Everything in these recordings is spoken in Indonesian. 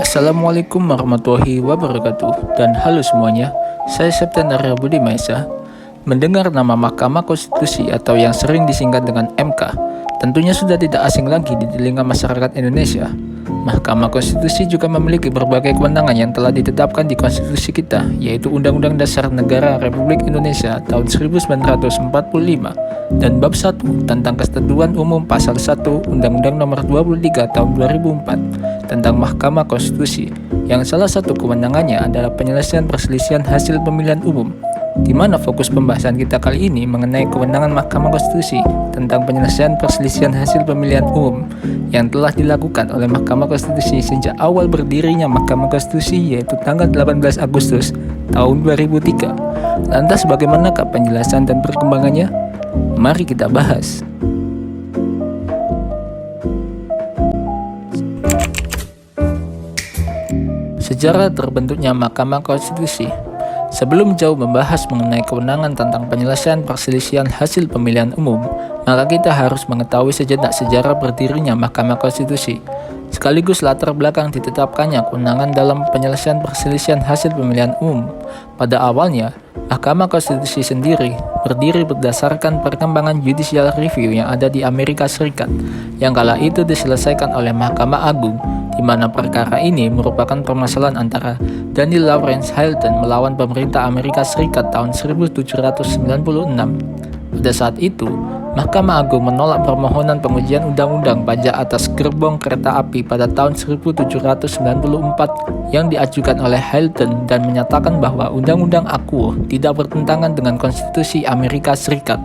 Assalamualaikum warahmatullahi wabarakatuh. Dan halo semuanya, saya Septian Arya Budi Maesa. Mendengar nama Mahkamah Konstitusi atau yang sering disingkat dengan MK, tentunya sudah tidak asing lagi di telinga masyarakat Indonesia. Mahkamah Konstitusi juga memiliki berbagai kewenangan yang telah ditetapkan di konstitusi kita, yaitu Undang-Undang Dasar Negara Republik Indonesia tahun 1945 dan Bab 1 tentang Ketentuan Umum Pasal 1 Undang-Undang Nomor 23 tahun 2004 tentang Mahkamah Konstitusi, yang salah satu kewenangannya adalah penyelesaian perselisihan hasil pemilihan umum, di mana fokus pembahasan kita kali ini mengenai kewenangan Mahkamah Konstitusi tentang penyelesaian perselisihan hasil pemilihan umum yang telah dilakukan oleh Mahkamah Konstitusi sejak awal berdirinya Mahkamah Konstitusi, yaitu tanggal 18 Agustus tahun 2003. Lantas bagaimanakah penjelasan dan perkembangannya? Mari kita bahas. Sejarah terbentuknya Mahkamah Konstitusi. Sebelum jauh membahas mengenai kewenangan tentang penyelesaian perselisihan hasil pemilihan umum, maka kita harus mengetahui sejenak sejarah berdirinya Mahkamah Konstitusi, sekaligus latar belakang ditetapkannya kewenangan dalam penyelesaian perselisihan hasil pemilihan umum. Pada awalnya, Mahkamah Konstitusi sendiri berdiri berdasarkan perkembangan judicial review yang ada di Amerika Serikat, yang kala itu diselesaikan oleh Mahkamah Agung, di mana perkara ini merupakan permasalahan antara Daniel Lawrence Hamilton melawan pemerintah Amerika Serikat tahun 1796. Pada saat itu, Mahkamah Agung menolak permohonan pengujian undang-undang pajak atas gerbong kereta api pada tahun 1794 yang diajukan oleh Hamilton dan menyatakan bahwa undang-undang AKUO tidak bertentangan dengan konstitusi Amerika Serikat.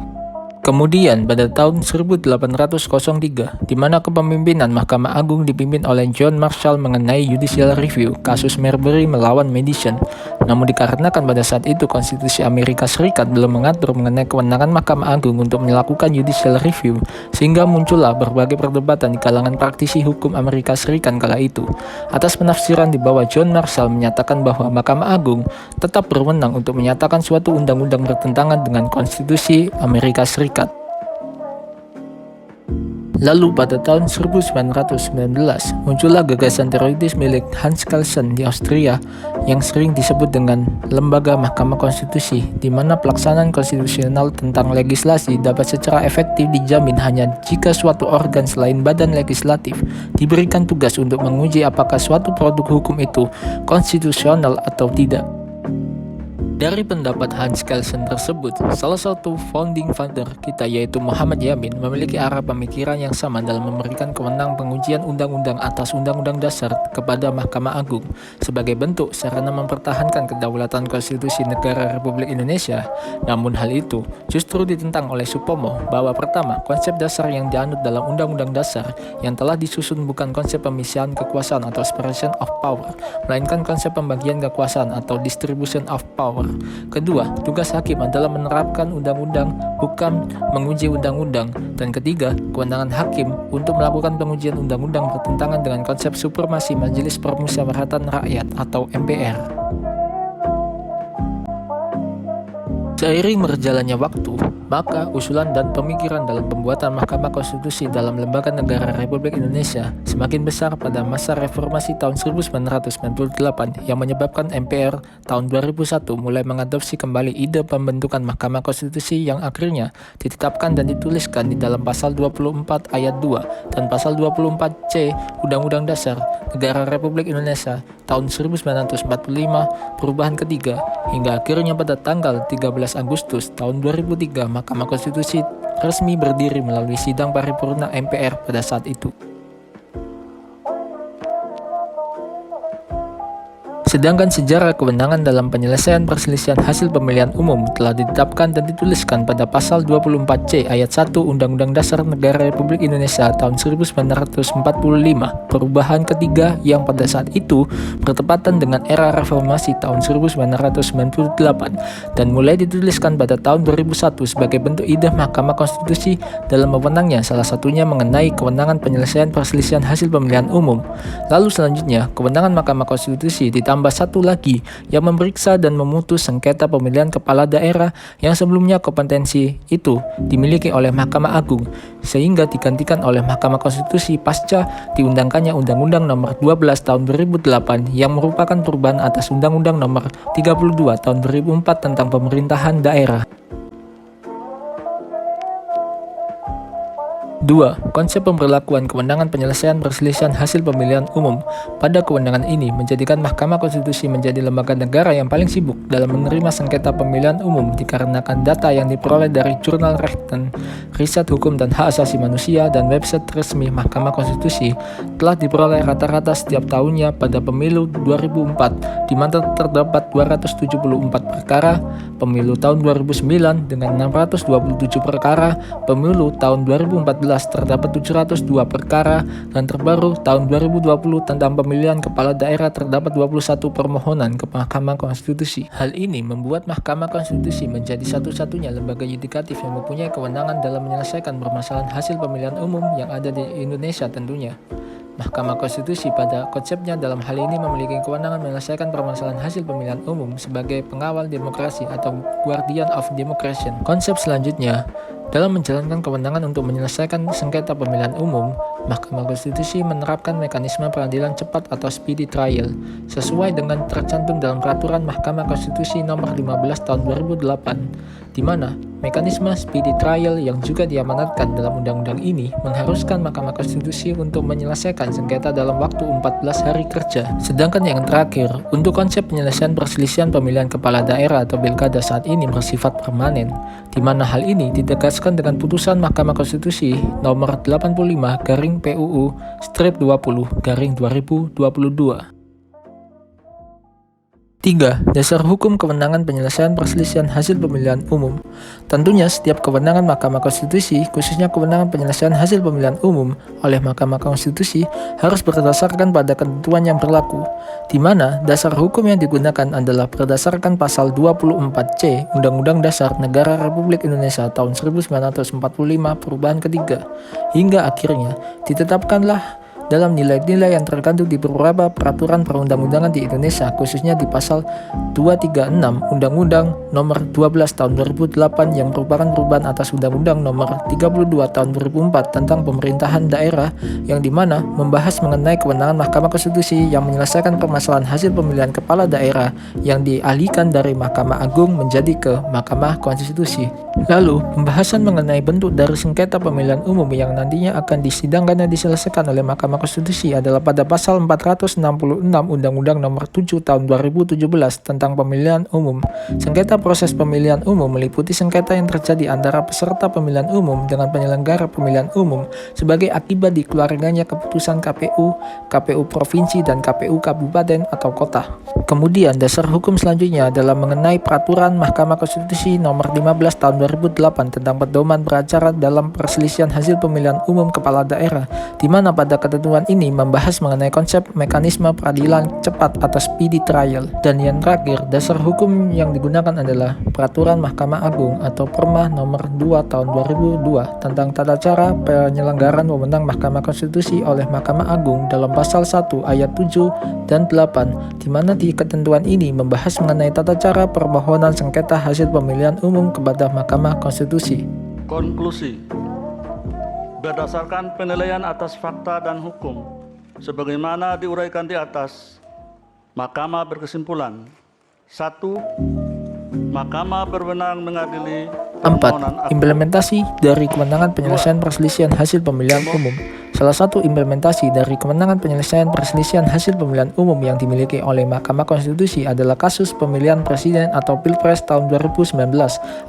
Kemudian pada tahun 1803, di mana kepemimpinan Mahkamah Agung dipimpin oleh John Marshall mengenai judicial review kasus Marbury melawan Madison. Namun dikarenakan pada saat itu konstitusi Amerika Serikat belum mengatur mengenai kewenangan Mahkamah Agung untuk melakukan judicial review, sehingga muncullah berbagai perdebatan di kalangan praktisi hukum Amerika Serikat kala itu. Atas penafsiran di bawah John Marshall menyatakan bahwa Mahkamah Agung tetap berwenang untuk menyatakan suatu undang-undang bertentangan dengan konstitusi Amerika Serikat. Lalu pada tahun 1919 muncullah gagasan teoritis milik Hans Kelsen di Austria yang sering disebut dengan Lembaga Mahkamah Konstitusi, di mana pelaksanaan konstitusional tentang legislasi dapat secara efektif dijamin hanya jika suatu organ selain badan legislatif diberikan tugas untuk menguji apakah suatu produk hukum itu konstitusional atau tidak. Dari pendapat Hans Kelsen tersebut, salah satu founding father kita yaitu Muhammad Yamin memiliki arah pemikiran yang sama dalam memberikan kewenangan pengujian undang-undang atas Undang-Undang Dasar kepada Mahkamah Agung sebagai bentuk sarana mempertahankan kedaulatan konstitusi negara Republik Indonesia. Namun hal itu justru ditentang oleh Supomo bahwa pertama, konsep dasar yang dianut dalam Undang-Undang Dasar yang telah disusun bukan konsep pemisahan kekuasaan atau separation of power, melainkan konsep pembagian kekuasaan atau distribution of power. Kedua, tugas hakim adalah menerapkan undang-undang, bukan menguji undang-undang. Dan ketiga, kewenangan hakim untuk melakukan pengujian undang-undang bertentangan dengan konsep supremasi Majelis Permusyawaratan Rakyat atau MPR. Seiring berjalannya waktu, maka usulan dan pemikiran dalam pembuatan Mahkamah Konstitusi dalam lembaga negara Republik Indonesia semakin besar pada masa reformasi tahun 1998 yang menyebabkan MPR tahun 2001 mulai mengadopsi kembali ide pembentukan Mahkamah Konstitusi yang akhirnya ditetapkan dan dituliskan di dalam pasal 24 ayat 2 dan pasal 24C Undang-Undang Dasar Negara Republik Indonesia tahun 1945 perubahan ketiga, hingga akhirnya pada tanggal 13 Agustus tahun 2003 Mahkamah Konstitusi resmi berdiri melalui sidang paripurna MPR pada saat itu. Sedangkan sejarah kewenangan dalam penyelesaian perselisihan hasil pemilihan umum telah ditetapkan dan dituliskan pada pasal 24C ayat 1 Undang-Undang Dasar Negara Republik Indonesia tahun 1945 perubahan ketiga, yang pada saat itu bertepatan dengan era reformasi tahun 1998 dan mulai dituliskan pada tahun 2001 sebagai bentuk ide Mahkamah Konstitusi dalam wewenangnya, salah satunya mengenai kewenangan penyelesaian perselisihan hasil pemilihan umum. Lalu selanjutnya, kewenangan Mahkamah Konstitusi ditambah ditambah satu lagi yang memeriksa dan memutus sengketa pemilihan kepala daerah yang sebelumnya kompetensi itu dimiliki oleh Mahkamah Agung, sehingga digantikan oleh Mahkamah Konstitusi pasca diundangkannya Undang-Undang Nomor 12 Tahun 2008 yang merupakan perubahan atas Undang-Undang Nomor 32 Tahun 2004 tentang pemerintahan daerah. 2. Konsep pemberlakuan kewenangan penyelesaian perselisihan hasil pemilihan umum. Pada kewenangan ini menjadikan Mahkamah Konstitusi menjadi lembaga negara yang paling sibuk dalam menerima sengketa pemilihan umum dikarenakan data yang diperoleh dari Jurnal Rechten, Riset Hukum dan Hak Asasi Manusia, dan website resmi Mahkamah Konstitusi telah diperoleh rata-rata setiap tahunnya pada pemilu 2004, di mana terdapat 274 perkara, pemilu tahun 2009 dengan 627 perkara, pemilu tahun 2014 terdapat 702 perkara, dan terbaru tahun 2020 tentang pemilihan kepala daerah terdapat 21 permohonan ke Mahkamah Konstitusi. Hal ini membuat Mahkamah Konstitusi menjadi satu-satunya lembaga yudikatif yang mempunyai kewenangan dalam menyelesaikan permasalahan hasil pemilihan umum yang ada di Indonesia tentunya. Mahkamah Konstitusi pada konsepnya dalam hal ini memiliki kewenangan menyelesaikan permasalahan hasil pemilihan umum sebagai pengawal demokrasi atau guardian of democracy. Konsep selanjutnya, dalam menjalankan kewenangan untuk menyelesaikan sengketa pemilihan umum, Mahkamah Konstitusi menerapkan mekanisme peradilan cepat atau speedy trial sesuai dengan tercantum dalam Peraturan Mahkamah Konstitusi Nomor 15 Tahun 2008, di mana mekanisme speedy trial yang juga diamanatkan dalam undang-undang ini mengharuskan Mahkamah Konstitusi untuk menyelesaikan sengketa dalam waktu 14 hari kerja. Sedangkan yang terakhir, untuk konsep penyelesaian perselisihan pemilihan kepala daerah atau pilkada saat ini bersifat permanen, di mana hal ini ditegaskan dengan putusan Mahkamah Konstitusi Nomor 85-PUU-20/2022. 3. Dasar hukum kewenangan penyelesaian perselisihan hasil pemilihan umum. Tentunya setiap kewenangan Mahkamah Konstitusi, khususnya kewenangan penyelesaian hasil pemilihan umum oleh Mahkamah Konstitusi, harus berdasarkan pada ketentuan yang berlaku, di mana dasar hukum yang digunakan adalah berdasarkan Pasal 24C Undang-Undang Dasar Negara Republik Indonesia tahun 1945 perubahan ketiga, hingga akhirnya ditetapkanlah dalam nilai-nilai yang terkandung di beberapa peraturan perundang-undangan di Indonesia, khususnya di Pasal 236 Undang-Undang Nomor 12 Tahun 2008 yang merupakan perubahan atas Undang-Undang Nomor 32 Tahun 2004 tentang pemerintahan daerah, yang dimana membahas mengenai kewenangan Mahkamah Konstitusi yang menyelesaikan permasalahan hasil pemilihan kepala daerah yang dialihkan dari Mahkamah Agung menjadi ke Mahkamah Konstitusi. Lalu, pembahasan mengenai bentuk dari sengketa pemilihan umum yang nantinya akan disidangkan dan diselesaikan oleh Mahkamah Konstitusi adalah pada Pasal 466 Undang-Undang Nomor 7 Tahun 2017 tentang pemilihan umum. Sengketa proses pemilihan umum meliputi sengketa yang terjadi antara peserta pemilihan umum dengan penyelenggara pemilihan umum sebagai akibat dikeluarganya keputusan KPU, KPU Provinsi, dan KPU Kabupaten atau Kota. Kemudian dasar hukum selanjutnya adalah mengenai Peraturan Mahkamah Konstitusi Nomor 15 Tahun 2008 tentang pedoman beracara dalam perselisihan hasil pemilihan umum kepala daerah, di mana pada ketentuan ini membahas mengenai konsep mekanisme peradilan cepat atau speedy trial. Dan yang terakhir, dasar hukum yang digunakan adalah Peraturan Mahkamah Agung atau Perma Nomor 2 Tahun 2002 tentang tata cara penyelenggaraan wewenang Mahkamah Konstitusi oleh Mahkamah Agung dalam Pasal 1 Ayat 7 dan 8, di mana di ketentuan ini membahas mengenai tata cara permohonan sengketa hasil pemilihan umum kepada Mahkamah Konstitusi. Konklusi. Berdasarkan penilaian atas fakta dan hukum, sebagaimana diuraikan di atas, Mahkamah berkesimpulan: 1. Mahkamah berwenang mengadili 4. Implementasi dari kewenangan penyelesaian perselisihan hasil pemilihan umum. Salah satu implementasi dari kewenangan penyelesaian perselisihan hasil pemilihan umum yang dimiliki oleh Mahkamah Konstitusi adalah kasus pemilihan presiden atau Pilpres tahun 2019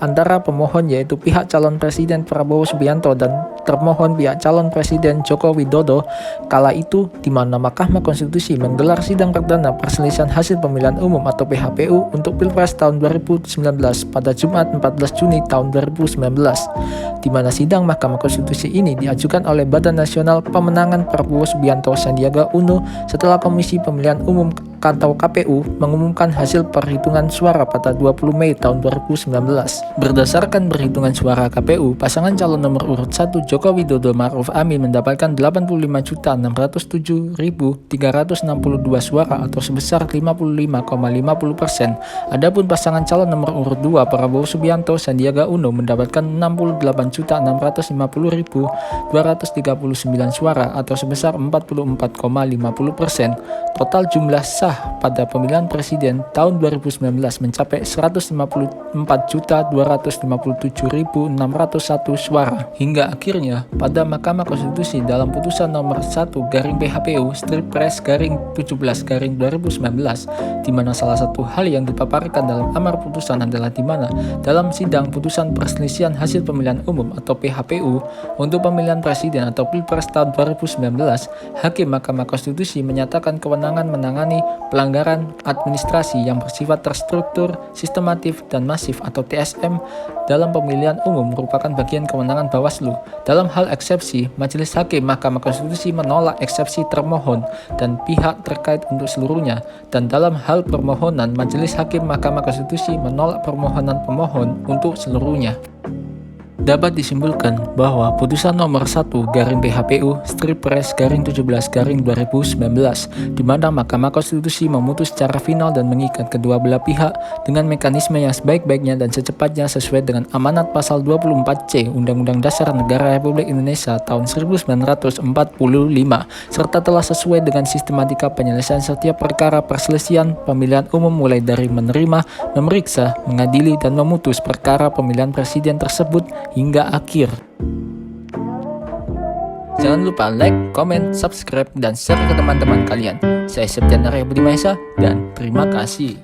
antara pemohon yaitu pihak calon presiden Prabowo Subianto dan termohon pihak calon presiden Joko Widodo. Kala itu di mana Mahkamah Konstitusi menggelar sidang perdana perselisihan hasil pemilihan umum atau PHPU untuk Pilpres tahun 2019 pada Jumat 14 Juni tahun 2019, di mana sidang Mahkamah Konstitusi ini diajukan oleh Badan Nasional Pemenangan Prabowo Subianto Sandiaga Uno setelah Komisi Pemilihan Umum atau KPU mengumumkan hasil perhitungan suara pada 20 Mei tahun 2019. Berdasarkan perhitungan suara KPU, pasangan calon nomor urut 1 Joko Widodo Ma'ruf Amin mendapatkan 85.607.362 suara atau sebesar 55,50%. Adapun pasangan calon nomor urut 2 Prabowo Subianto Sandiaga Uno mendapatkan 68.650.239 suara atau sebesar 44,50%. Total jumlah sah pada pemilihan presiden tahun 2019 mencapai 154.257.601 suara. Hingga akhirnya pada Mahkamah Konstitusi dalam putusan nomor 1/PHPU/17/2019, di mana salah satu hal yang dipaparkan dalam amar putusan adalah di mana dalam sidang putusan perselisihan hasil pemilihan umum atau PHPU untuk pemilihan presiden atau Pilpres tahun 2019, Hakim Mahkamah Konstitusi menyatakan kewenangan menangani pelanggaran administrasi yang bersifat terstruktur, sistematif, dan masif atau TSM dalam pemilihan umum merupakan bagian kewenangan Bawaslu. Dalam hal eksepsi, Majelis Hakim Mahkamah Konstitusi menolak eksepsi termohon dan pihak terkait untuk seluruhnya, dan dalam hal permohonan, Majelis Hakim Mahkamah Konstitusi menolak permohonan pemohon untuk seluruhnya. Dapat disimpulkan bahwa putusan nomor 1/PHPU/17/2019 di mana Mahkamah Konstitusi memutus secara final dan mengikat kedua belah pihak dengan mekanisme yang sebaik-baiknya dan secepatnya sesuai dengan amanat pasal 24C Undang-Undang Dasar Negara Republik Indonesia tahun 1945 serta telah sesuai dengan sistematika penyelesaian setiap perkara perselisihan pemilihan umum mulai dari menerima, memeriksa, mengadili, dan memutus perkara pemilihan presiden tersebut hingga akhir. Jangan lupa like, comment, subscribe, dan share ke teman-teman kalian. Saya Septian Arya Budi Maesa dan terima kasih.